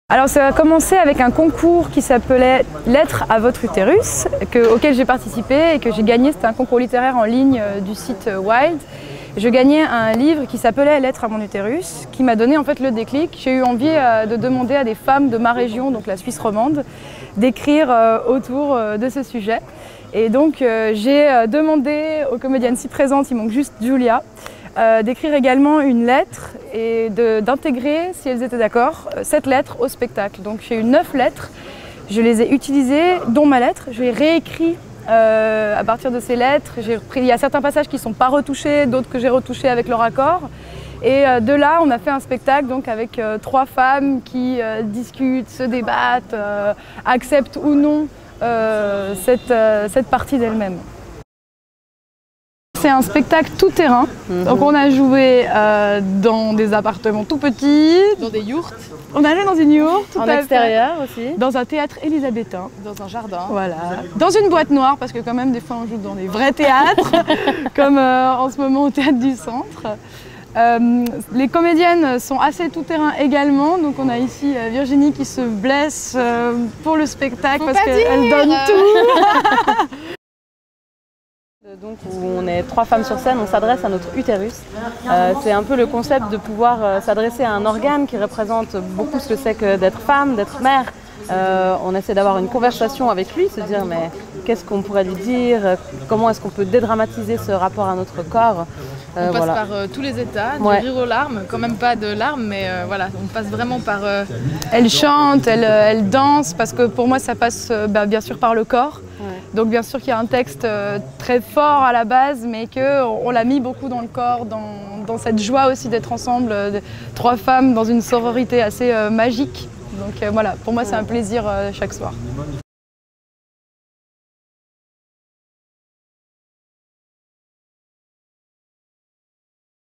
Alors ça a commencé avec un concours qui s'appelait Lettres à votre utérus, auquel j'ai participé et que j'ai gagné. C'était un concours littéraire en ligne du site Wild. Je gagnais un livre qui s'appelait Lettres à mon utérus, qui m'a donné en fait le déclic. J'ai eu envie de demander à des femmes de ma région, donc la Suisse romande, d'écrire autour de ce sujet. Et donc j'ai demandé aux comédiennes ci présentes, il manque juste Julia, d'écrire également une lettre et d'intégrer, si elles étaient d'accord, cette lettre au spectacle. Donc j'ai eu 9 lettres, je les ai utilisées, dont ma lettre. J'ai réécrit à partir de ces lettres. Il y a certains passages qui ne sont pas retouchés, d'autres que j'ai retouchés avec leur accord. Et de là, on a fait un spectacle donc, avec 3 femmes qui discutent, se débattent, acceptent ou non cette partie d'elles-mêmes. C'est un spectacle tout terrain, donc on a joué dans des appartements tout petits. Dans des yourtes. On allait dans une yourte. En extérieur aussi. Dans un théâtre élisabétain. Dans un jardin. Voilà. Dans une boîte noire, parce que quand même des fois on joue dans des vrais théâtres, comme en ce moment au Théâtre du Centre. Les comédiennes sont assez tout terrain également, donc on a ici Virginie qui se blesse pour le spectacle parce qu'elle donne tout. Donc où on est 3 femmes sur scène, on s'adresse à notre utérus. C'est un peu le concept de pouvoir s'adresser à un organe qui représente beaucoup ce que c'est que d'être femme, d'être mère. On essaie d'avoir une conversation avec lui, se dire mais qu'est-ce qu'on pourrait lui dire, comment est-ce qu'on peut dédramatiser ce rapport à notre corps. On passe par tous les états, du rire aux larmes, quand même pas de larmes, mais voilà, on passe vraiment par... Elle chante, elle danse, parce que pour moi ça passe bien sûr par le corps. Donc bien sûr qu'il y a un texte très fort à la base, mais qu'on l'a mis beaucoup dans le corps, dans cette joie aussi d'être ensemble, 3 femmes dans une sororité assez magique. Donc voilà, pour moi c'est un plaisir chaque soir.